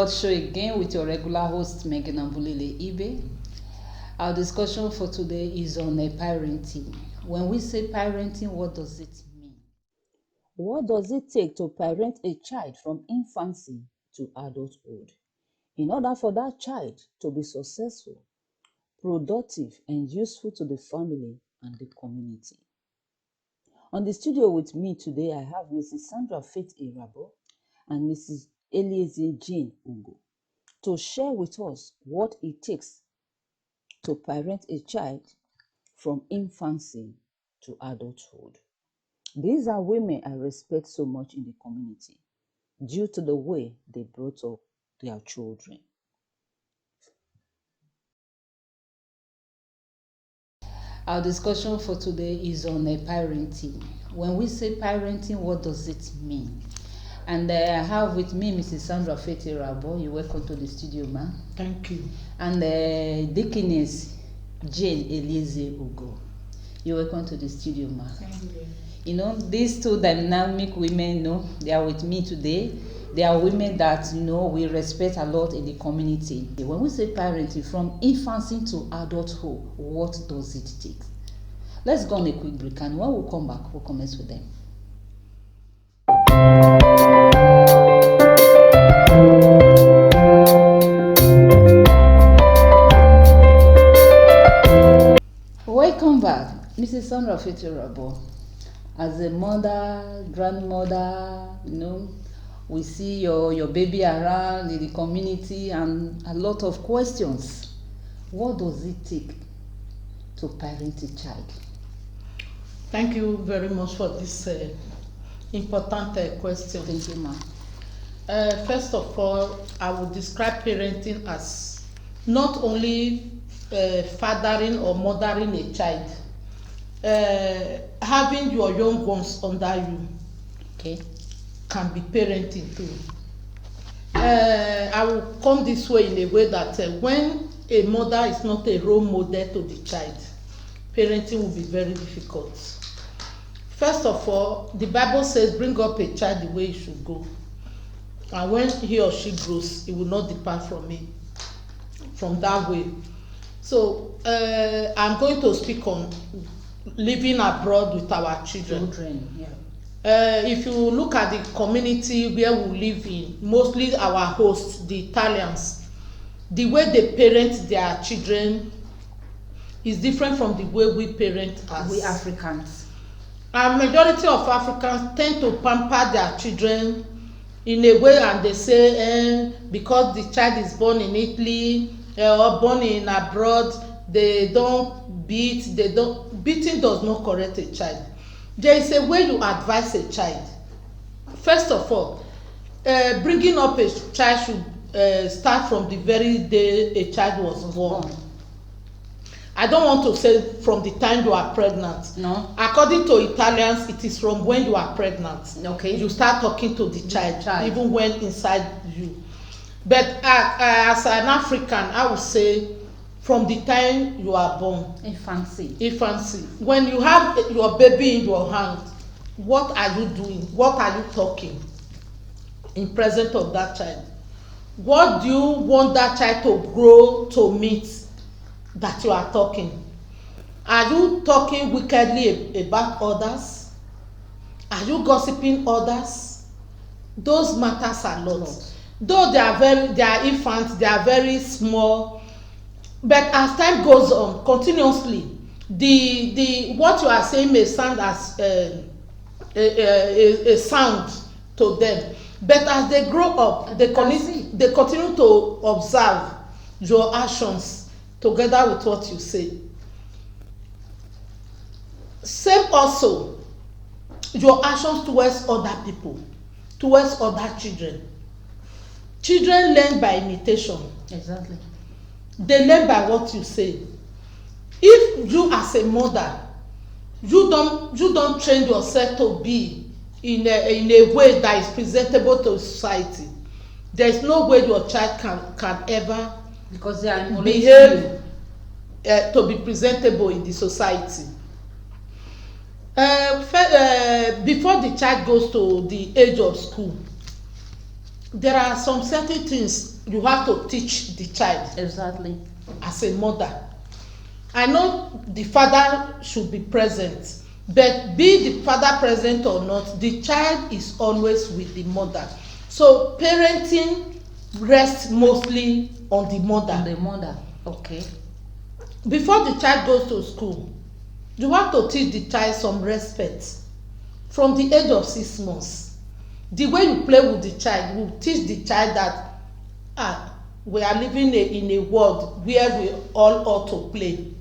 God Show again with your regular host Megan Ambulile Ibe. Our discussion for today is on parenting. When we say parenting, what does it mean? What does it take to parent a child from infancy to adulthood in order for that child to be successful, productive, and useful to the family and the community? On the studio with me today, I have Mrs. Sandra Faith Irabo and Mrs. Eliezer Jane Ugo to share with us what it takes to parent a child from infancy to adulthood. These are women I respect so much in the community due to the way they brought up their children. Our discussion for today is on parenting. When we say parenting, what does it mean? And I have with me Mrs. Sandra Faith Irabo. You're welcome to the studio, ma'am. Thank you. And Deaconess Jane Eliezer Ugo. You're welcome to the studio, ma'am. Thank you. You know, these two dynamic women, they are with me today. They are women that, we respect a lot in the community. When we say parenting, from infancy to adulthood, what does it take? Let's go on a quick break, and when we come back, we'll commence with them. Welcome back, Mrs. Sandra Faith Irabo. As a mother, grandmother, we see your baby around in the community and a lot of questions. What does it take to parent a child? Thank you very much for this important question. Thank you, ma'am. First of all, I would describe parenting as not only fathering or mothering a child, having your young ones under you, Okay. can be parenting too. I will come this way in a way that when a mother is not a role model to the child, parenting will be very difficult. First of all, the Bible says, bring up a child the way he should go. And when he or she grows, he will not depart from it, from that way. So I'm going to speak on living abroad with our children. Yeah. If you look at the community where we live in, mostly our hosts, the Italians, the way they parent their children is different from the way we parent as We Africans. And majority of Africans tend to pamper their children in a way, and they say because the child is born in Italy or born in abroad, they don't beat. Beating does not correct a child. There is a way you advise a child. First of all, bringing up a child should start from the very day a child was born. I don't want to say from the time you are pregnant. No. According to Italians, it is from when you are pregnant. Okay. You start talking to the child, even when inside you. But as an African, I would say from the time you are born. Infancy. When you have your baby in your hand, what are you doing? What are you talking in presence of that child? What do you want that child to grow to meet that you are talking? Are you talking wickedly about others? Are you gossiping others? Those matters a lot. Though they are infants, they are very small. But as time goes on, continuously, the what you are saying may sound as a sound to them. But as they grow up, they continue to observe your actions together with what you say. Same also, your actions towards other people, towards other children. Children learn by imitation. Exactly. They learn by what you say. If you as a mother, you don't train yourself to be in a way that is presentable to society, there is no way your child can ever Because they are behave to be presentable in the society. Before the child goes to the age of school, there are some certain things you have to teach the child. Exactly. As a mother, I know the father should be present, but be the father present or not, the child is always with the mother. So parenting rests mostly on the mother. On the mother, okay. Before the child goes to school, you have to teach the child some respect from the age of 6 months. The way you play with the child will teach the child that we are living in a world where we all ought to play.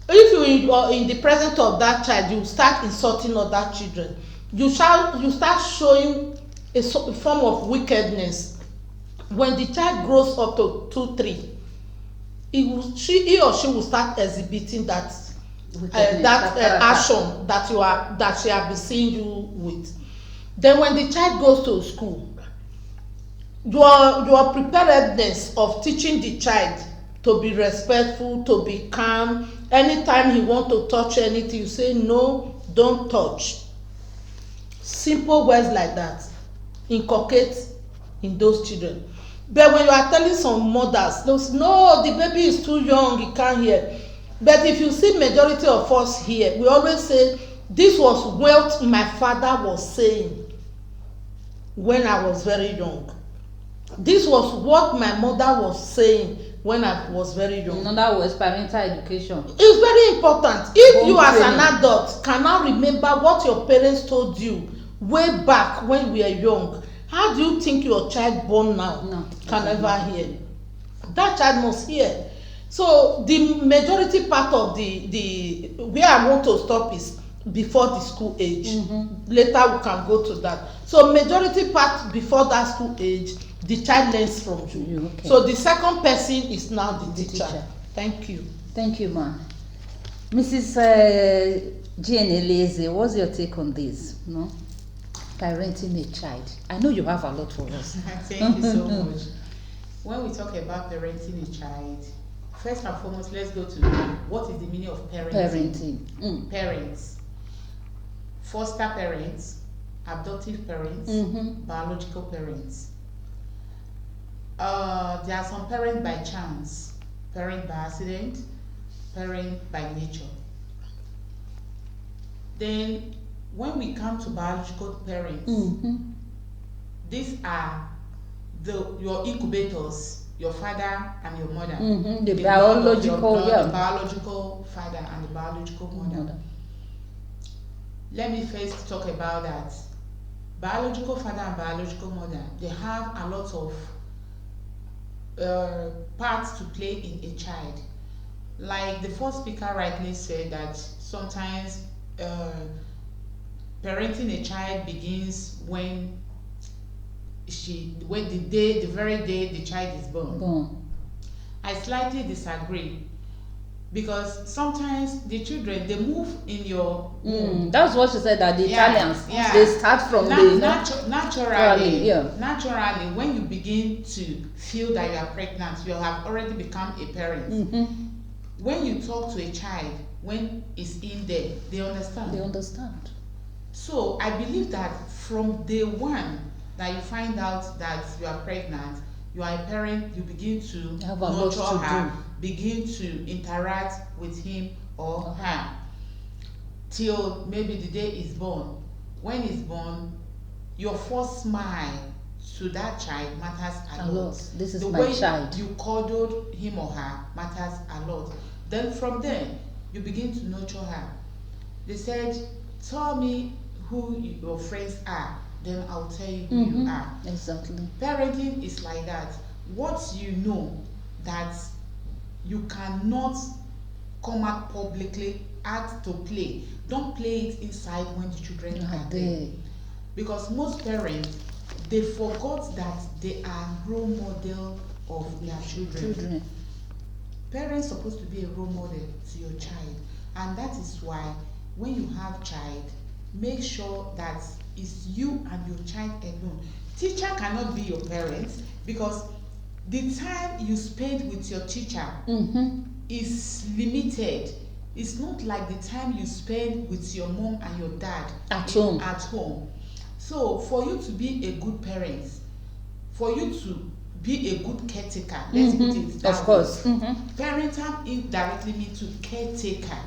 If you are in the presence of that child, you start insulting other children. You start showing a form of wickedness. When the child grows up to 2, 3, he or she will start exhibiting that action that she have been seeing you with. Then when the child goes to school, your preparedness of teaching the child to be respectful, to be calm. Anytime he want to touch anything, you say no, don't touch. Simple words like that inculcate in those children. But when you are telling some mothers, they'll say, no, the baby is too young, he can't hear. But if you see majority of us here, we always say, this was what my father was saying when I was very young. This was what my mother was saying when I was very young. In other words, parental education. It's very important. If you as an adult cannot remember what your parents told you way back when we were young, how do you think your child born now can ever hear? That child must hear. So the majority part of the where I want to stop is before the school age. Later we can go to that. So majority part before that school age, the child learns from you. Okay. So the second person is now the teacher. Thank you. Thank you, ma. Mrs. Gianelese, what's your take on this? No? Parenting a child. I know you have a lot for us. Thank you so much. When we talk about parenting a child, first and foremost, let's go to what is the meaning of parenting. Parents. Foster parents, adoptive parents, biological parents. There are some parents by chance, parent by accident, parent by nature. Then when we come to biological parents, these are your incubators, your father and your mother. The biological father and the biological mother. Let me first talk about that. Biological father and biological mother, they have a lot of parts to play in a child. Like the first speaker rightly said, that sometimes parenting a child begins when the very day the child is born. I slightly disagree, because sometimes the children, they move in your womb. That's what she said, that the Italians, they start from naturally. Naturally, when you begin to feel that you are pregnant, you have already become a parent. When you talk to a child, when it's in there, they understand. So I believe that from day one that you find out that you are pregnant, you are a parent, you begin to nurture her, begin to interact with him or her till maybe the day is born. When he's born, your first smile to that child matters a lot. This is the my way child. You cuddled him or her matters a lot. Then from there, you begin to nurture her. They said, tell me who your friends are, then I'll tell you who you are. Exactly. Parenting is like that. What you know that you cannot come out publicly, act to play, don't play it inside when the children are there. Because most parents, they forgot that they are role model of their children. Parents are supposed to be a role model to your child, and that is why when you have child, make sure that it's you and your child alone. Teacher cannot be your parents, because the time you spend with your teacher is limited. It's not like the time you spend with your mom and your dad at home. So for you to be a good parent, for you to be a good caretaker, let's put it that of course. Parental indirectly means to caretaker.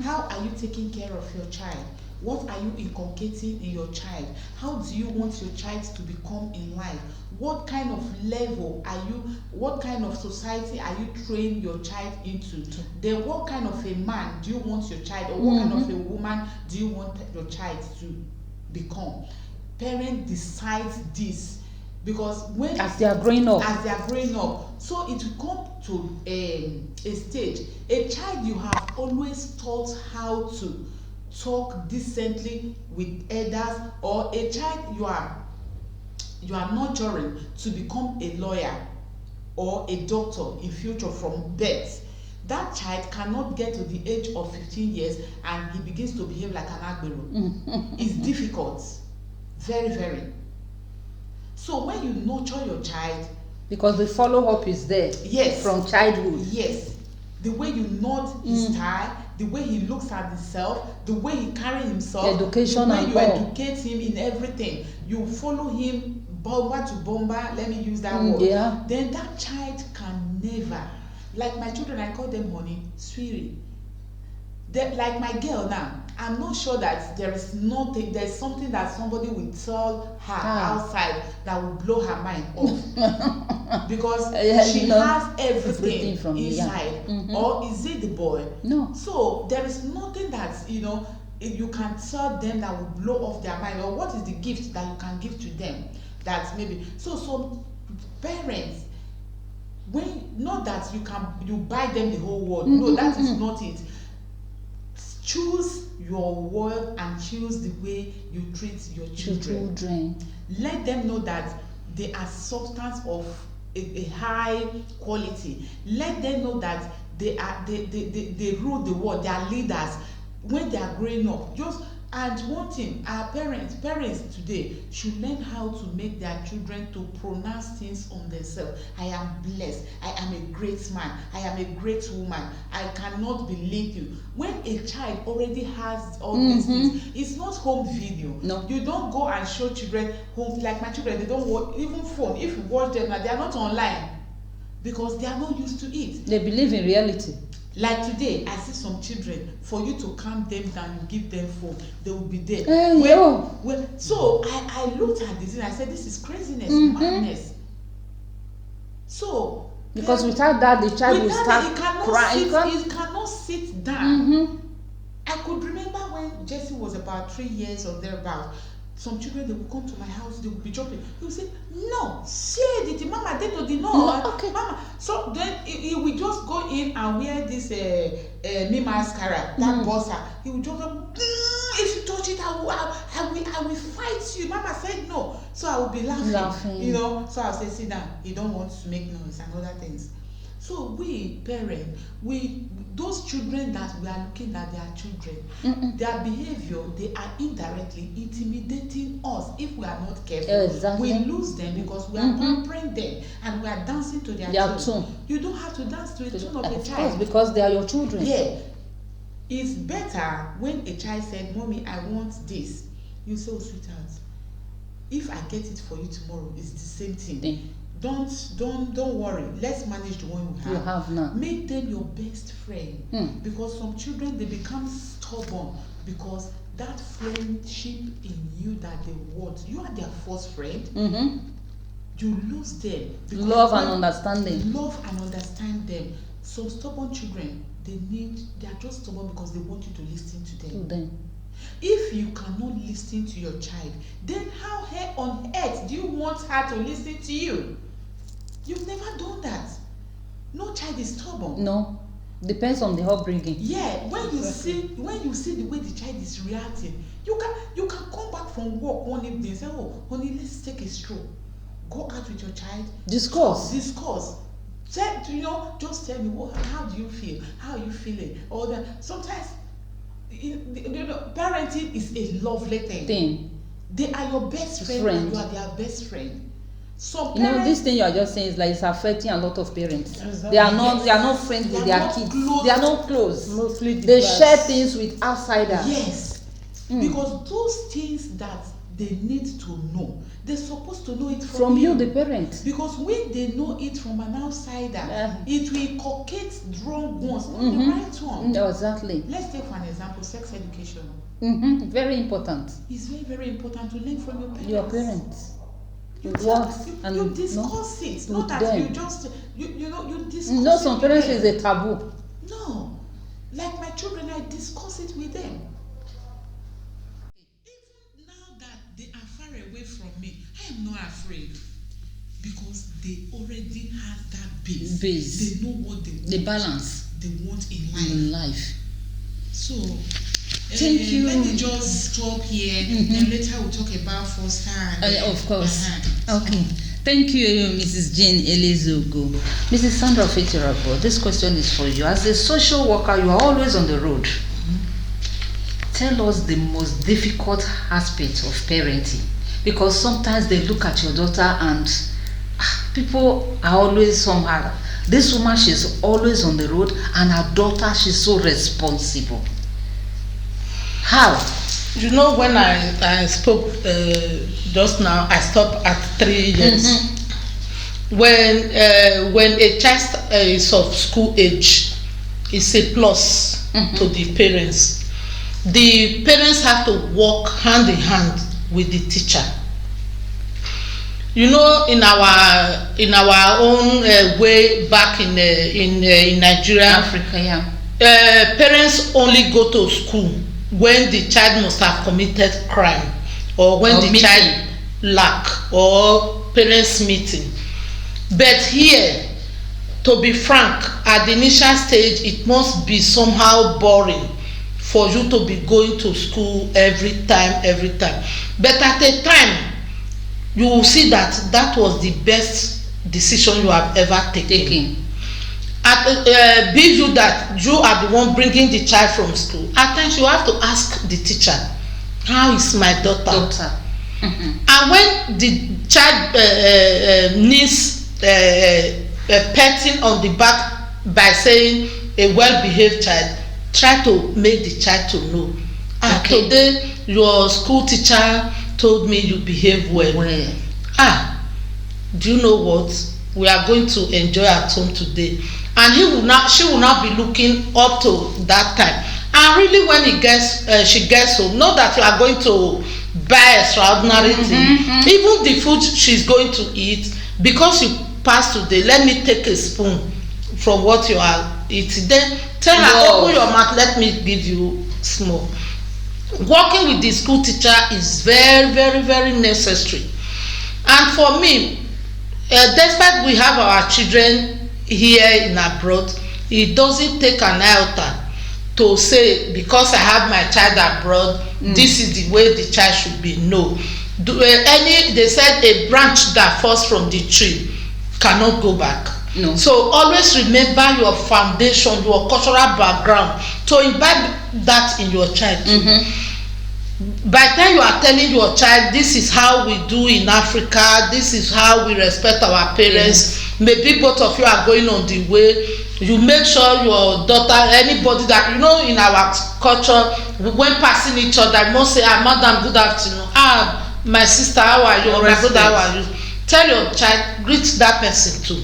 How are you taking care of your child? What are you inculcating in your child? How do you want your child to become in life? What kind of level are you, what kind of society are you training your child into? Then what kind of a man do you want your child, or what kind of a woman do you want your child to become? Parent decides this, because when as they are growing up, so it will come to a stage, a child you have always taught how to talk decently with elders, or a child you are nurturing to become a lawyer or a doctor in future from birth. That child cannot get to the age of 15 years and he begins to behave like an agbero. It's difficult, very, very. So when you nurture your child, because the follow-up is there, yes, from childhood, yes, the way you nod his tie, the way he looks at himself, the way he carries himself, education, the way and you all. educate him in everything, you follow him bomber to bomber, let me use that word, yeah. Then that child can never, like my children, I call them honey, sweetie. Like my girl now, I'm not sure that there's something that somebody will tell her outside that will blow her mind off. Because she has everything from inside. Or is it the boy? No. So there is nothing that, you can tell them that will blow off their mind. Or what is the gift that you can give to them that maybe, so parents, not that you buy them the whole world. No, that is not it. Choose your word and choose the way you treat your children. Let them know that they are substance of a high quality. Let them know that they rule the world. They are leaders when they are growing up. And one thing, our parents today should learn how to make their children to pronounce things on themselves. I am blessed. I am a great man. I am a great woman. I cannot believe you. When a child already has all these things, it's not home video. No. You don't go and show children home, like my children, they don't watch even phone. If you watch them now, they are not online because they are not used to it. They believe in reality. Like today, I see some children, for you to calm them down, you give them phone, they will be there. So I looked at this and I said, this is craziness, madness. So because without that, the child will start crying. He cannot sit down. I could remember when Jesse was about 3 years or thereabouts. Some children, they will come to my house, they will be jumping. He will say, no, share it, mama, they don't know. Okay. Mama. So then he will just go in and wear this me mascara, that bossa. He will just go, if you touch it, I will fight you. Mama said no. So I will be laughing. So I'll say, sit down. You don't want to make noise and other things. So we parents, those children that we are looking at, their children, their behavior, they are indirectly intimidating us if we are not careful. Exactly. We lose them because we are pampering them and we are dancing to their tune. You don't have to dance to a tune of a child. Because they are your children. Yeah. It's better when a child said, Mommy, I want this. You say, oh, sweetheart, if I get it for you tomorrow, it's the same thing. Don't worry. Let's manage the one we have. You have now. Make them your best friend. Because some children, they become stubborn because that friendship in you that they want, you are their first friend. You lose them. Love and understanding. Love and understand them. Some stubborn children, they are just stubborn because they want you to listen to them. If you cannot listen to your child, then how on earth do you want her to listen to you? You've never done that. No child is stubborn. No, depends on the upbringing. Yeah, when you see the way the child is reacting, you can come back from work one evening and say, oh, honey, let's take a stroll. Go out with your child. Discuss. Just tell me, how do you feel? How are you feeling? All that. Sometimes, parenting is a lovely thing. They are your best friend, and you are their best friend. So this thing you are just saying is like it's affecting a lot of parents. Exactly. They are not friends with their kids. They are not close. Mostly they share things with outsiders. Yes. Because those things that they need to know. They're supposed to know it from you, the parent. Because when they know it from an outsider, it will inculcate wrong ones, not the right one. Exactly. Let's take for an example, sex education. Very important. It's very, very important to learn from your parents. Your parents. You discuss it, not that them. You just you discuss. No, some parents is a taboo. No, like my children, I discuss it with them. Even now that they are far away from me, I am not afraid because they already have that base. They know what they want. The balance they want in life. So. Thank you. Let me just stop here. Then later we'll talk about foster. Of course. Okay. Thank you, Mrs. Jane Elizogo. Mrs. Sandra Fitirabo, this question is for you. As a social worker, you are always on the road. Tell us the most difficult aspect of parenting. Because sometimes they look at your daughter and people are always somehow. This woman, she's always on the road, and her daughter, she's so responsible. How? You know, when I spoke just now, I stopped at 3 years. When a child is of school age, it's a plus to the parents. The parents have to work hand in hand with the teacher. You know, in our own way back in Nigeria, Africa, parents only go to school when the child must have committed crime, or when the child lack, or parents meeting. But here, to be frank, at the initial stage, it must be somehow boring for you to be going to school every time. But at a time, you will see that was the best decision you have ever taken. Be you that you are the one bringing the child from school, at times you have to ask the teacher, how is my daughter? And when the child needs petting on the back by saying a well-behaved child, try to make the child to know. Today your school teacher told me you behave well. Do you know what? We are going to enjoy at home today. And she will not be looking up to that time. And really, when she gets home, not that you are going to buy extraordinary thing. Even the food she's going to eat, because you passed today, let me take a spoon from what you are eating. Then tell her, open your mouth, let me give you small. Working with the school teacher is very, very, very necessary. And for me, despite we have our children here in abroad, it doesn't take an iota to say, because I have my child abroad, this is the way the child should be. No. They said a branch that falls from the tree cannot go back. No. So always remember your foundation, your cultural background, to imbibe that in your child too. By the time you are telling your child, this is how we do in Africa, this is how we respect our parents, maybe both of you are going on the way, you make sure your daughter, anybody that, you know, in our culture, when passing each other, you must say, madam, good afternoon, my sister, how are you, or my brother, how are you? Tell your child, greet that person too.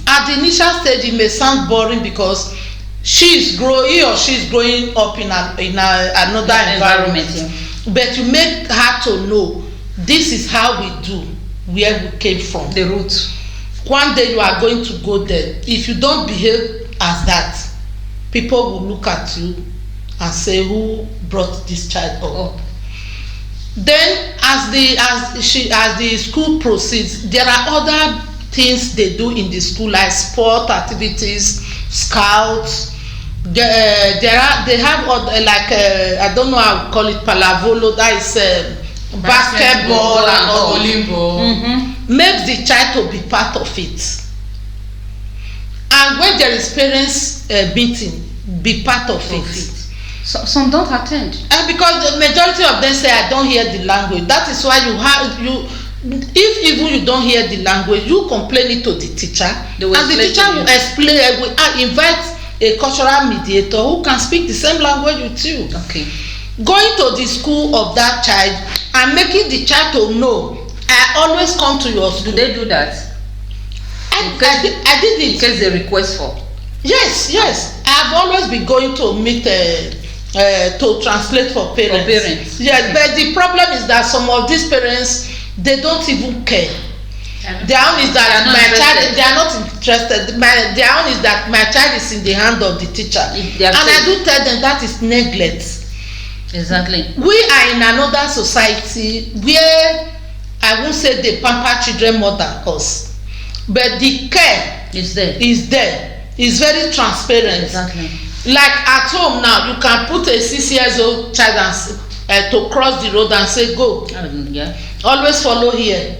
At the initial stage, it may sound boring because he or she is growing up in another environment. But you make her to know, this is how we do, where we came from. The roots. One day you are going to go there. If you don't behave as that, people will look at you and say, who brought this child up? Then as the school proceeds, there are other things they do in the school, like sport activities, scouts. They have I don't know how to call it, palavolo, that is basketball and volleyball. Make the child to be part of it. And when there is parents meeting, be part of it. So, some don't attend. And because the majority of them say, I don't hear the language. That is why if even you don't hear the language, you complain it to the teacher, and the teacher will explain, will invite a cultural mediator who can speak the same language with you. Okay. Going to the school of that child, and making the child to know, I always come to your school. Do they do that? I did it. In case they request for. Yes. I've always been going to meet to translate for parents. Yes, but the problem is that some of these parents, they don't even care. Their own is that my child, they are not interested. Their own is that my child is in the hand of the teacher, and I do tell them that is neglect. Exactly. We are in another society where I won't say they pamper children more than us, but the care is there. It's very transparent. Exactly. Like at home now, you can put a 6 years old child and to cross the road and say go. Yeah. Always follow here.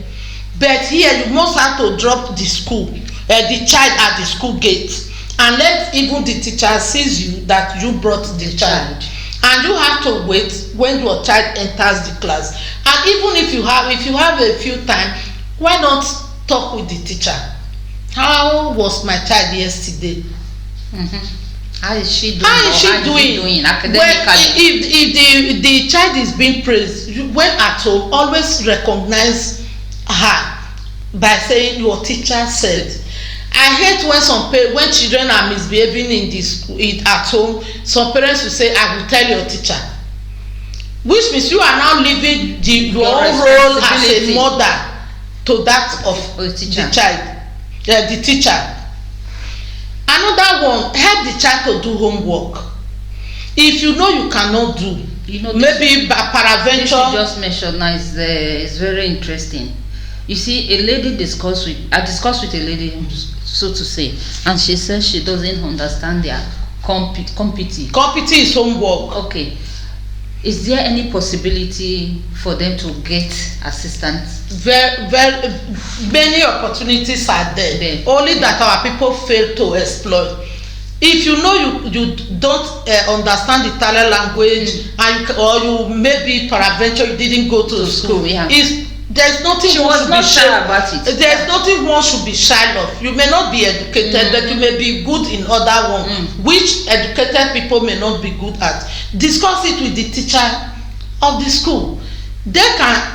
But here you must have to drop the child at the school gate, and let even the teacher sees you that you brought the child. And you have to wait when your child enters the class. And even if you have a few time, why not talk with the teacher? How was my child yesterday? How is she doing? How is she doing academically? If the child is being praised, when at home, always recognize her by saying your teacher said. I hate when children are misbehaving in the school, at home. Some parents will say, I will tell your teacher, which means you are now leaving your own role as a mother to that of the child, the teacher. Another one, help the child to do homework. If you know you cannot do, maybe peradventure. You just mentioned now is very interesting. You see, I discussed with a lady, so to say, and she says she doesn't understand their competi. Competi is homework. Okay. Is there any possibility for them to get assistance? Very many opportunities are there. Only that our people fail to exploit. If you know you don't understand the Italian language, or you maybe peradventure you didn't go to school, there's nothing one should be shy about it. There's nothing one should be shy of. You may not be educated, but you may be good in other one, which educated people may not be good at. Discuss it with the teacher of the school. They can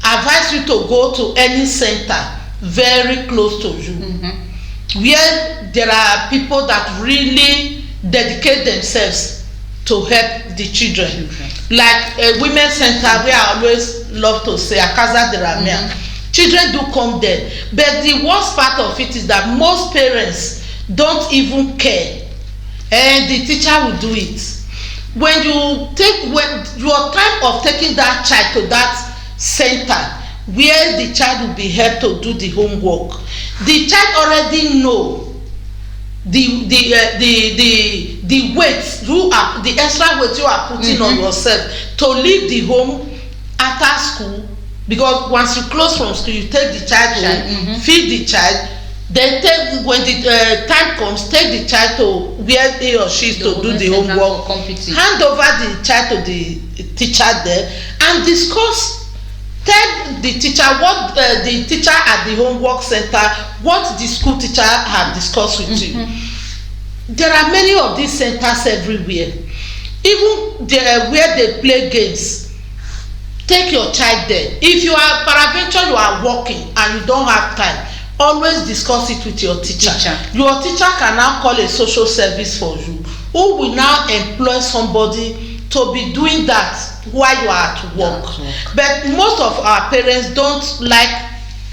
advise you to go to any center very close to you, where there are people that really dedicate themselves to help the children. Like a women's center where I always love to say, a Casa de Ramia. Children do come there, but the worst part of it is that most parents don't even care, and the teacher will do it. When your time of taking that child to that center where the child will be helped to do the homework, the child already know the weight the extra weight you are putting on yourself to leave the home after school, because once you close from school, you take the child home, feed the child, then when the time comes, take the child to where he or she is to do the homework, hand over the child to the teacher there and discuss. Tell the teacher what the teacher at the homework center, what the school teacher have discussed with you. There are many of these centers everywhere. Even there where they play games, take your child there. If you are peradventure you are working and you don't have time, always discuss it with your teacher. Your teacher can now call a social service for you, who will now employ somebody to be doing that while you are at work. But most of our parents don't like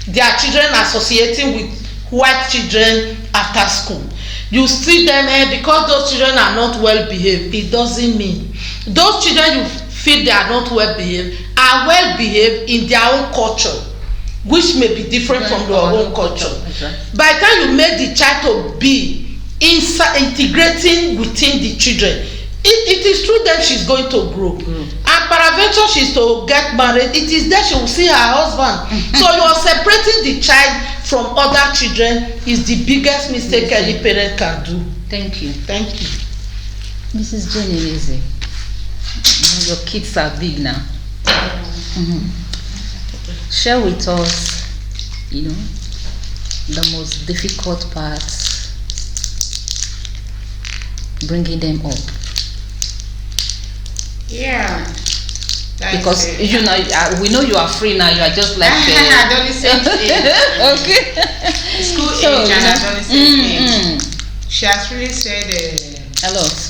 their children associating with white children after school. You see them, because those children are not well behaved, it doesn't mean those children you feel they are not well behaved are well behaved in their own culture, which may be different from your own culture. By the time you make the child to be integrating within the children, it is through them she's going to grow. And peradventure she's to get married, it is there she will see her husband. So you are separating the child from other children is the biggest mistake any parent can do. Thank you. Mrs. Jenny Lizzie, your kids are big now. Share with us, the most difficult parts bringing them up. Yeah, Because you know, we know you are free now. You are just like adolescent age. Okay. School age and adolescent age. She has really said a lot.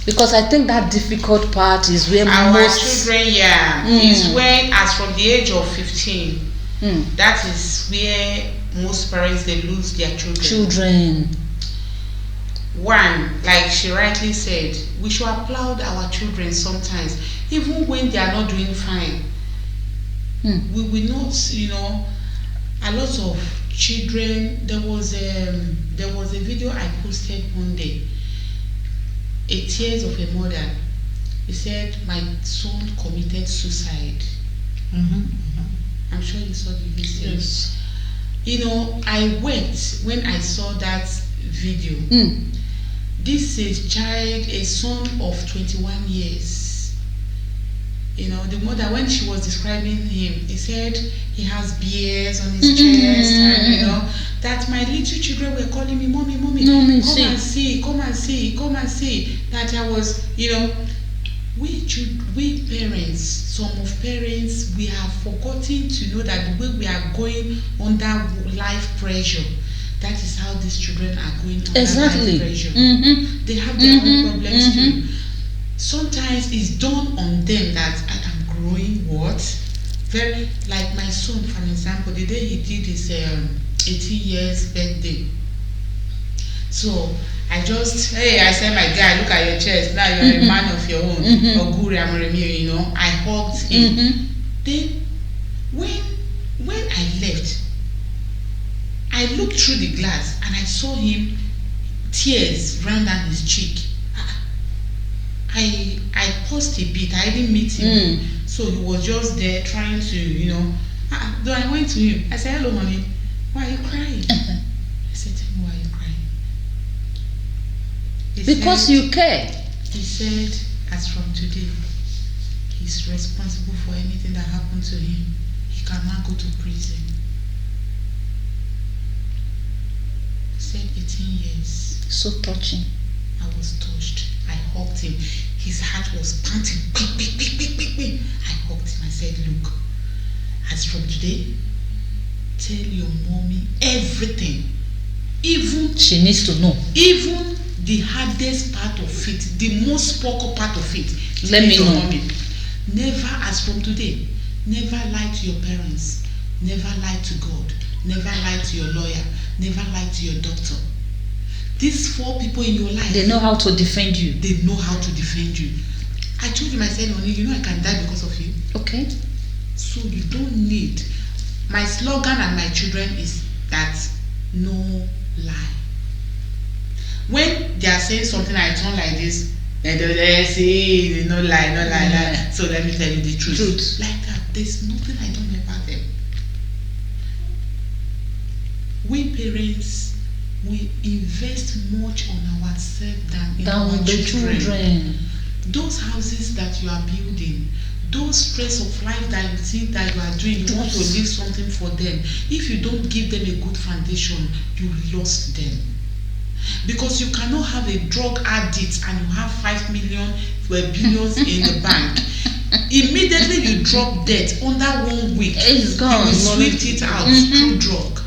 Because I think that difficult part is where our most children, is when, as from the age of 15, that is where most parents, they lose their children. One, like she rightly said, we should applaud our children sometimes, even when they are not doing fine. We will not, a lot of children. There was a video I posted one day. A tears of a mother. He said, "My son committed suicide." I'm sure you saw the video. Yes. I wept when I saw that video. This is a son of 21 years. The mother, when she was describing him, he said he has beers on his chest, and that my little children were calling me, "Mommy, mommy, come and see, come and see, come and see." That I was, we parents, some of parents, we have forgotten to know that the way we are going under life pressure, that is how these children are going under life pressure. They have their own problems too. Sometimes it's done on them that I am growing very, like my son, for example, the day he did his 18 years birthday. So I said, "My guy, look at your chest. Now you're a man of your own." Oguri Amoremi, I hugged him. Then when I left, I looked through the glass and I saw him, tears ran down his cheek. I paused a bit. I didn't meet him, so he was just there trying to, Though I went to him, I said, "Hello, honey. Why are you crying?" I said, "Tell me, why are you crying?" Because you care. He said, as from today, he's responsible for anything that happened to him. He cannot go to prison. He said 18 years. So touching. I was touched. I hugged him. His heart was pumping. I hugged him. I said, "Look, as from today, tell your mommy everything. Even she needs to know. Even the hardest part of it, the most spoken part of it. Let me know. Mommy. Never, as from today, never lie to your parents. Never lie to God. Never lie to your lawyer. Never lie to your doctor. These 4 people in your life, they know how to defend you. They know how to defend you. I told him, I said, "Honey, I can die because of you." Okay. So you don't need. My slogan and my children is that no lie. When they are saying something, I turn like this, and they say, "No lie, no lie, lie." So let me tell you the truth. Like that, there's nothing I don't know about them. We parents, we invest much on ourselves than in our children. Those houses that you are building, those stress of life that you think that you are doing, you want to leave something for them. If you don't give them a good foundation, you lost them. Because you cannot have a drug addict and you have 5 million billions in the bank. Immediately you drop debt under 1 week, it's gone. You will sweep it out through drug.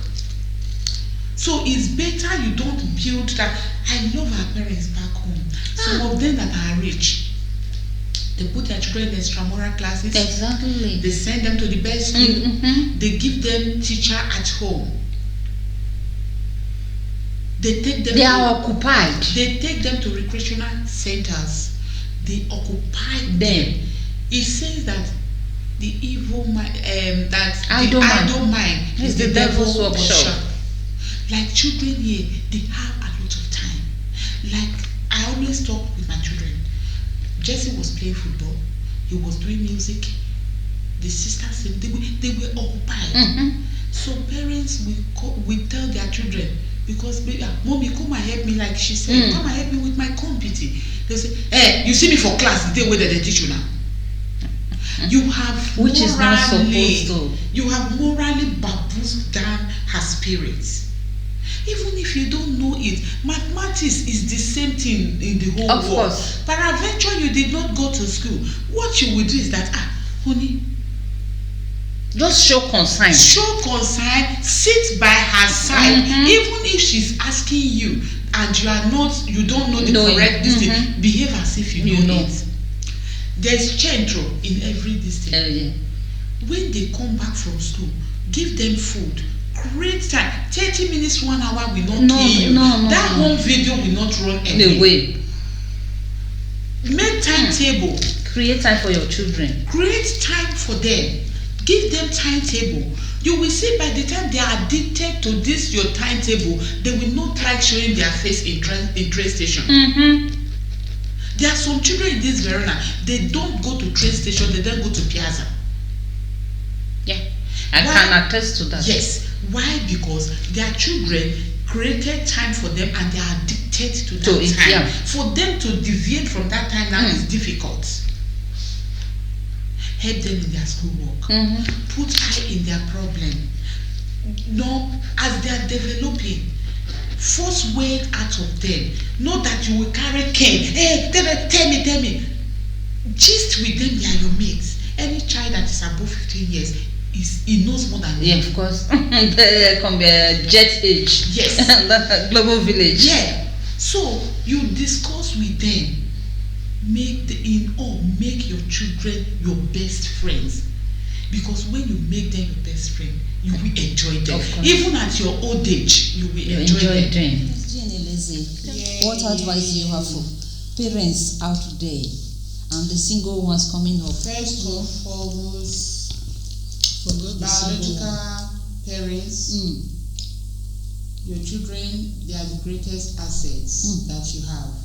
So it's better you don't build that. I love our parents back home. Some of them that are rich, they put their children in extramural classes. Exactly. They send them to the best school. They give them teacher at home. They take them. They are occupied. They take them to recreational centers. They occupy them. It says that the evil mind, idle mind is the devil's workshop. Like children here, they have a lot of time. Like I always talk with my children. Jesse was playing football. He was doing music. The sisters, they were occupied. So parents will tell their children, because "Mommy, come and help me," like she said, "Come and help me with my computing." They say, "Hey, you see me for class the day where they teach you now." You have which is not supposed to. You have morally baboosed down her spirits. even if you don't know it, mathematics is the same thing in the whole Of world. course. Peradventure you did not go to school, what you will do is that, honey, just show concern. Show concern, sit by her side, even if she's asking you and you don't know the correct this thing, behave as if you know it. There's change in every distance. When they come back from school, give them food. Create time. 30 minutes, 1 hour will not kill you. That home video will not run away. Make timetable. Create time for your children. Create time for them. Give them timetable. You will see by the time they are addicted to this your timetable, they will not like showing their face in train station. There are some children in this Verona, they don't go to train station, they don't go to Piazza. Yeah, I can attest to that. Yes. Why? Because their children created time for them and they are addicted to that time. Yeah. For them to deviate from that time now is difficult. Help them in their schoolwork. Put eye in their problem. As they are developing, force word out of them. Not that you will carry cane. Hey, tell me. Gist with them, they are your mates. Any child that is above 15 years, he knows more than you. Yeah, of course. There can be a jet age. Yes. Global village. Yeah. So you discuss with them. Make your children your best friends, because when you make them your best friend, you will enjoy them. Even at your old age, you will enjoy them. Yes. What advice do you have for parents out there and the single ones coming up? First of foremost, biological parents, your children, they are the greatest assets that you have.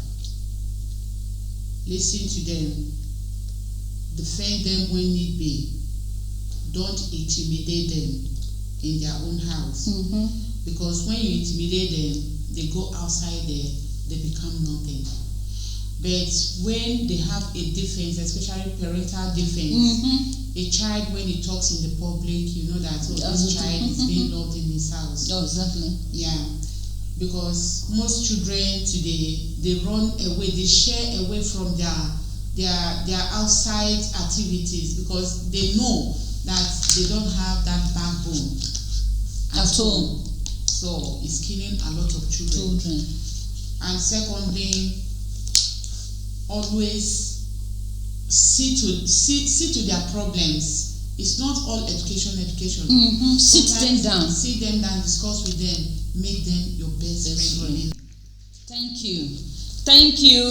Listen to them. Defend them when need be. Don't intimidate them in their own house. Because when you intimidate them, they go outside there, they become nothing. But when they have a defense, especially parental defense, a child, when he talks in the public, you know that this child is being loved in his house. Exactly. Yeah. Because most children today, they run away, they share away from their outside activities because they know that they don't have that backbone at home. So it's killing a lot of children. And secondly, always see to their problems. It's not all education. Sit them down. Sit them down, discuss with them, make them your best friend. Thank you,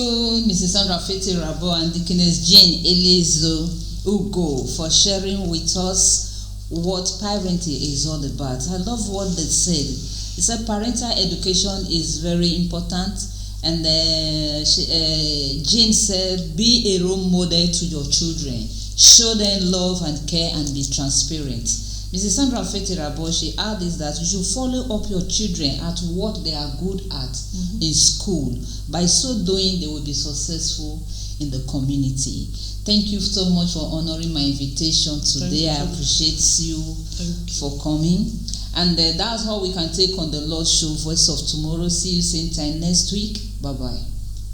Mrs. Sandra Fete Rabo and Deaconess Jane Elezo Ugo for sharing with us what parenting is all about. I love what they said. They said parental education is very important, and Jane said be a role model to your children. Show them love and care and be transparent. Mrs. Sandra Fete Rabo, she added that you should follow up your children at what they are good at in school. By so doing, they will be successful in the community. Thank you so much for honoring my invitation today. I appreciate you for coming. And that's how we can take on the Lord's Show, Voice of Tomorrow. See you same time next week. Bye-bye.